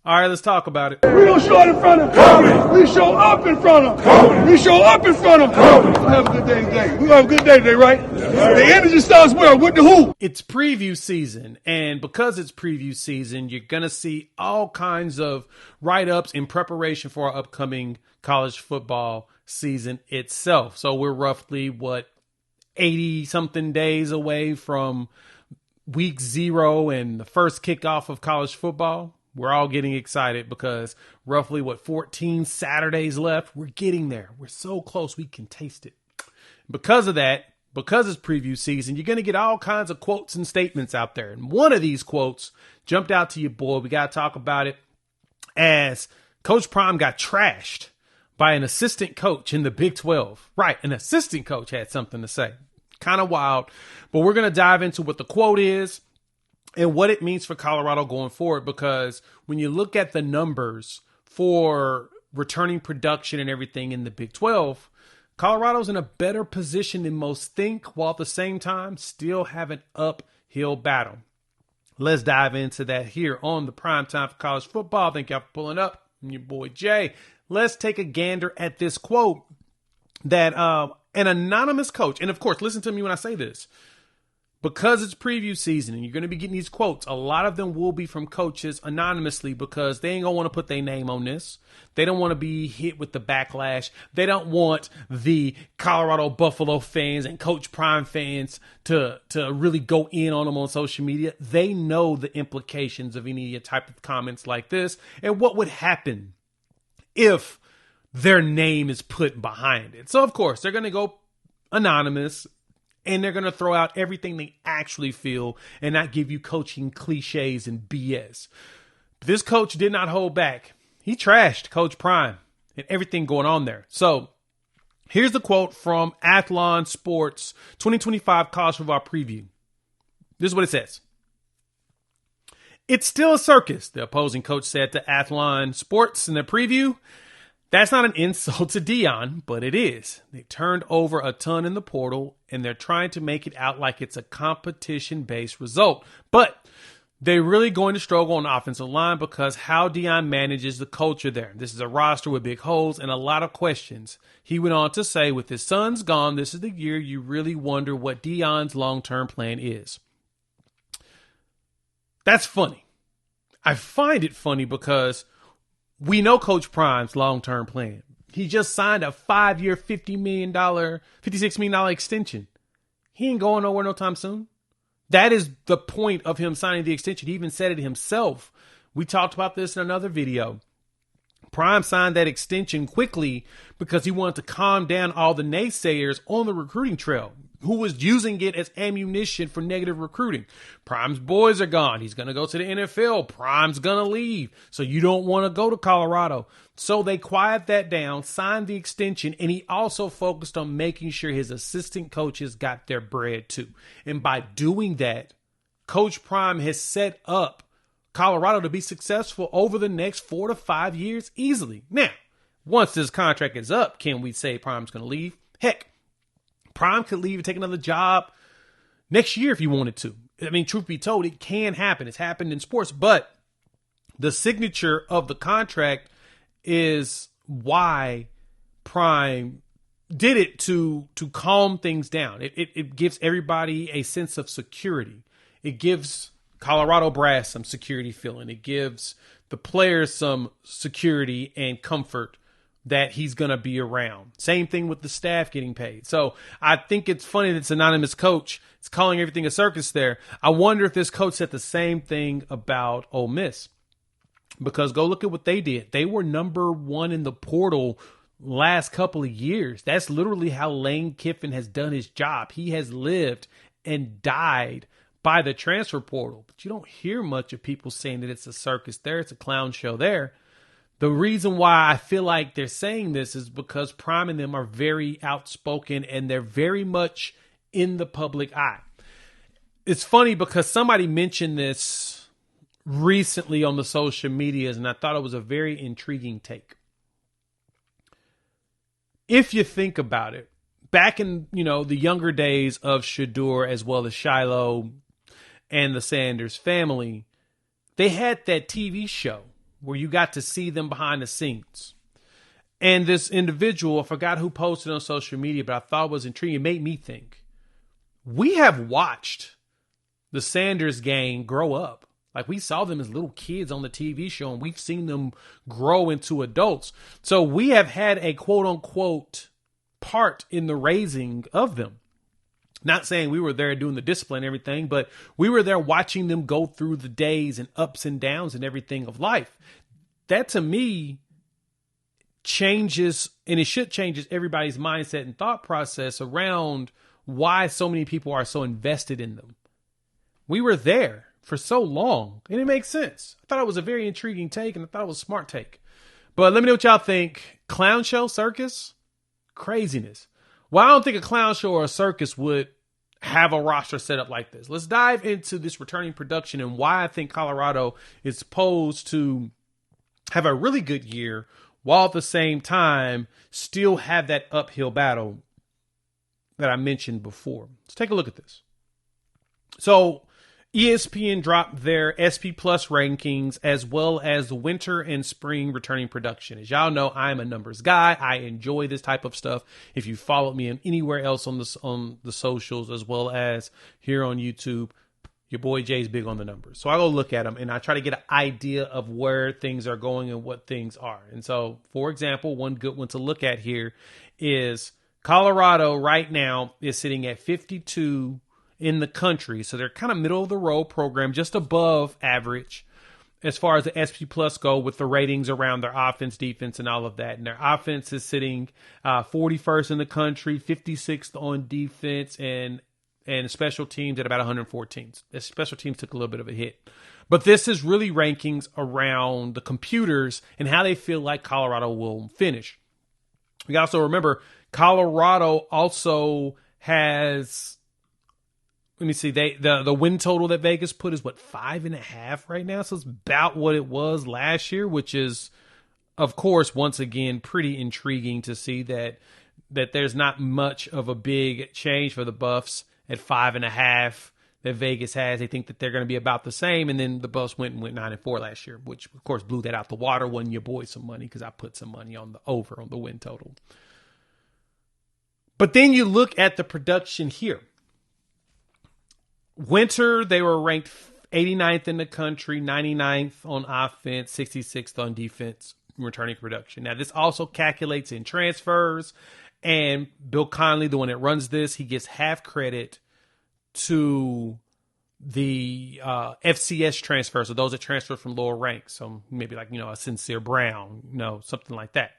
All right, let's talk about it. We don't show it in front of them. We show up in front of them. We show up in front of them. We'll have a good day today. We're going to have a good day today, right? The energy starts where? With the who? It's preview season, and because it's preview season, you're going to see all kinds of write-ups in preparation for our upcoming college football season itself. So we're roughly, 80-something days away from week 0 and the first kickoff of college football. We're all getting excited because roughly 14 Saturdays left. We're getting there. We're so close we can taste it. Because of that, because it's preview season, you're going to get all kinds of quotes and statements out there. And one of these quotes jumped out to you, boy. We got to talk about it as Coach Prime got trashed by an assistant coach in the Big 12. Right, an assistant coach had something to say. Kind of wild. But we're going to dive into what the quote is and what it means for Colorado going forward, because when you look at the numbers for returning production and everything in the Big 12, Colorado's in a better position than most think, while at the same time still have an uphill battle. Let's dive into that here on the Prime Time for College Football. Thank y'all for pulling up. I'm your boy Jay. Let's take a gander at this quote that an anonymous coach, and of course, listen to me when I say this, because it's preview season and you're going to be getting these quotes, a lot of them will be from coaches anonymously because they ain't going to want to put their name on this. They don't want to be hit with the backlash. They don't want the Colorado Buffalo fans and Coach Prime fans to really go in on them on social media. They know the implications of any type of comments like this and what would happen if their name is put behind it. So, of course, they're going to go anonymous. And they're going to throw out everything they actually feel and not give you coaching cliches and BS. This coach did not hold back. He trashed Coach Prime and everything going on there. So here's the quote from Athlon Sports 2025 College Football Preview. This is what it says. "It's still a circus," the opposing coach said to Athlon Sports in the preview. That's not an insult to Deion, but it is. They turned over a ton in the portal, and they're trying to make it out like it's a competition-based result. But they're really going to struggle on the offensive line because how Deion manages the culture there. This is a roster with big holes and a lot of questions. He went on to say, with his sons gone, this is the year you really wonder what Deion's long-term plan is. That's funny. I find it funny because we know Coach Prime's long-term plan. He just signed a 5-year, $56 million extension. He ain't going nowhere no time soon. That is the point of him signing the extension. He even said it himself. We talked about this in another video. Prime signed that extension quickly because he wanted to calm down all the naysayers on the recruiting trail who was using it as ammunition for negative recruiting. Prime's boys are gone. He's going to go to the NFL. Prime's going to leave. So you don't want to go to Colorado. So they quiet that down, signed the extension, and he also focused on making sure his assistant coaches got their bread too. And by doing that, Coach Prime has set up Colorado to be successful over the next 4 to 5 years easily. Now, once this contract is up, can we say Prime's going to leave? Heck, Prime could leave and take another job next year if he wanted to. I mean, truth be told, it can happen. It's happened in sports, but the signature of the contract is why Prime did it to calm things down. It gives everybody a sense of security. It gives Colorado brass some security feeling. It gives the players some security and comfort that he's going to be around. Same thing with the staff getting paid. So I think it's funny that it's anonymous coach. It's calling everything a circus there. I wonder if this coach said the same thing about Ole Miss. Because go look at what they did. They were number 1 in the portal last couple of years. That's literally how Lane Kiffin has done his job. He has lived and died by the transfer portal. But you don't hear much of people saying that it's a circus there. It's a clown show there. The reason why I feel like they're saying this is because Prime and them are very outspoken and they're very much in the public eye. It's funny because somebody mentioned this recently on the social medias, and I thought it was a very intriguing take. If you think about it, back in, the younger days of Shedeur as well as Shiloh and the Sanders family, they had that TV show where you got to see them behind the scenes. And this individual, I forgot who posted on social media, but I thought it was intriguing. It made me think. We have watched the Sanders gang grow up. Like, we saw them as little kids on the TV show, and we've seen them grow into adults. So we have had a quote-unquote part in the raising of them. Not saying we were there doing the discipline and everything, but we were there watching them go through the days and ups and downs and everything of life. That, to me, changes, and it should change everybody's mindset and thought process around why so many people are so invested in them. We were there for so long, and it makes sense. I thought it was a very intriguing take, and I thought it was a smart take. But let me know what y'all think. Clown show, circus? Craziness. Well, I don't think a clown show or a circus would have a roster set up like this. Let's dive into this returning production and why I think Colorado is posed to have a really good year while at the same time still have that uphill battle that I mentioned before. Let's take a look at this. So ESPN dropped their SP Plus rankings as well as the winter and spring returning production. As y'all know, I'm a numbers guy. I enjoy this type of stuff. If you followed me anywhere else on the socials as well as here on YouTube, your boy Jay's big on the numbers. So I go look at them and I try to get an idea of where things are going and what things are. And so, for example, one good one to look at here is Colorado right now is sitting at 52 in the country. So they're kind of middle of the road program, just above average as far as the SP Plus go with the ratings around their offense, defense, and all of that. And their offense is sitting 41st in the country, 56th on defense, and special teams at about 114th. The special teams took a little bit of a hit. But this is really rankings around the computers and how they feel like Colorado will finish. We also remember Colorado also has, let me see, the win total that Vegas put is 5.5 right now. So it's about what it was last year, which is, of course, once again, pretty intriguing to see that there's not much of a big change for the Buffs at 5.5 that Vegas has. They think that they're going to be about the same. And then the Buffs went 9-4 last year, which of course blew that out the water. Won your boy some money because I put some money on the over on the win total. But then you look at the production here. Winter, they were ranked 89th in the country, 99th on offense, 66th on defense, returning production. Now, this also calculates in transfers, and Bill Conley, the one that runs this, he gives half credit to the FCS transfers, so those that transfer from lower ranks. So maybe like, a Sincere Brown, something like that.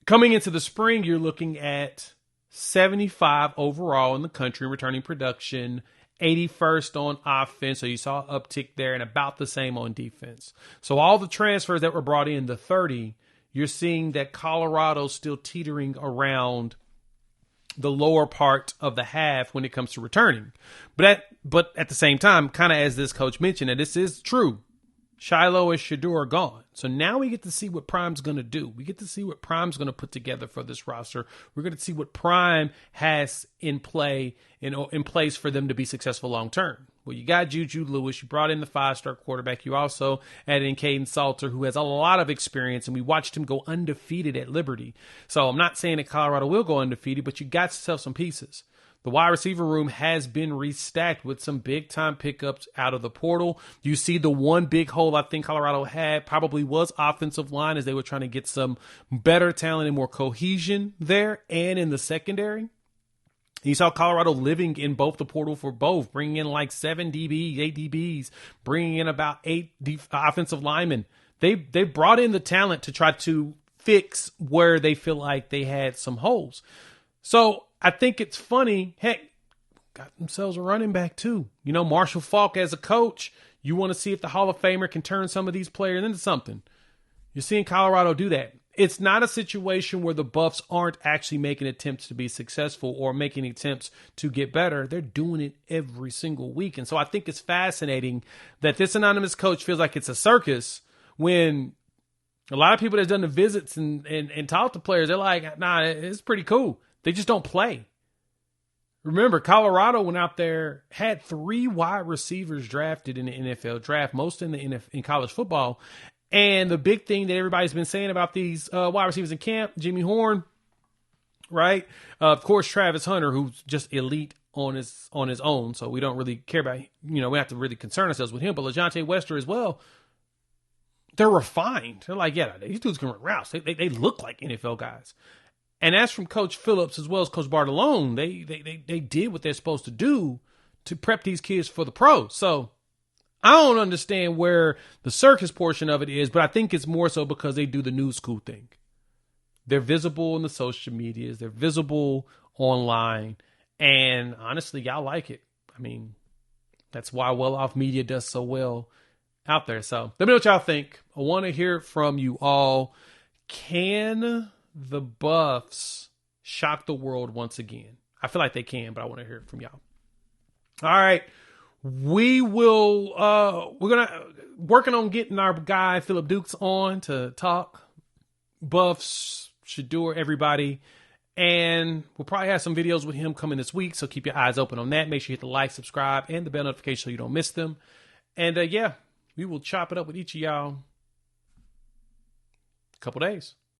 Coming into the spring, you're looking at 75 overall in the country returning production, 81st on offense. So you saw an uptick there and about the same on defense. So all the transfers that were brought in, the 30, you're seeing that Colorado's still teetering around the lower part of the half when it comes to returning. But at the same time, kind of as this coach mentioned, and this is true, Shiloh and Shedeur are gone. So now we get to see what Prime's going to do. We get to see what Prime's going to put together for this roster. We're going to see what Prime has in place for them to be successful long term. Well, you got Juju Lewis. You brought in the 5-star quarterback. You also added in Caden Salter, who has a lot of experience, and we watched him go undefeated at Liberty. So I'm not saying that Colorado will go undefeated, but you got yourself some pieces. The wide receiver room has been restacked with some big-time pickups out of the portal. You see the one big hole I think Colorado had probably was offensive line, as they were trying to get some better talent and more cohesion there and in the secondary. You saw Colorado living in both the portal for both, bringing in like 7 DBs, 8 DBs, bringing in about 8 offensive linemen. They brought in the talent to try to fix where they feel like they had some holes. So I think it's funny. Heck, got themselves a running back too. Marshall Faulk as a coach, you want to see if the Hall of Famer can turn some of these players into something. You're seeing Colorado do that. It's not a situation where the Buffs aren't actually making attempts to be successful or making attempts to get better. They're doing it every single week. And so I think it's fascinating that this anonymous coach feels like it's a circus when a lot of people that's done the visits and talked to players, they're like, nah, it's pretty cool. They just don't play. Remember, Colorado went out there, had 3 wide receivers drafted in the NFL draft, most in in college football. And the big thing that everybody's been saying about these wide receivers in camp, Jimmy Horn, right? Of course, Travis Hunter, who's just elite on his own, so we don't really care about, we have to really concern ourselves with him. But LeJontay Wester as well, they're refined. They're like, yeah, these dudes can run routes. They look like NFL guys. And as from Coach Phillips as well as Coach Bartolone, they did what they're supposed to do to prep these kids for the pros. So I don't understand where the circus portion of it is, but I think it's more so because they do the new school thing. They're visible in the social medias. They're visible online. And honestly, y'all like it. I mean, that's why Well Off Media does so well out there. So let me know what y'all think. I want to hear from you all. Can the Buffs shock the world once again? I feel like they can, but I want to hear it from y'all. All right. We're working on getting our guy Phillip Dukes on to talk Buffs, Shador, everybody. And we'll probably have some videos with him coming this week, so keep your eyes open on that. Make sure you hit the like, subscribe, and the bell notification so you don't miss them. And we will chop it up with each of y'all in a couple days.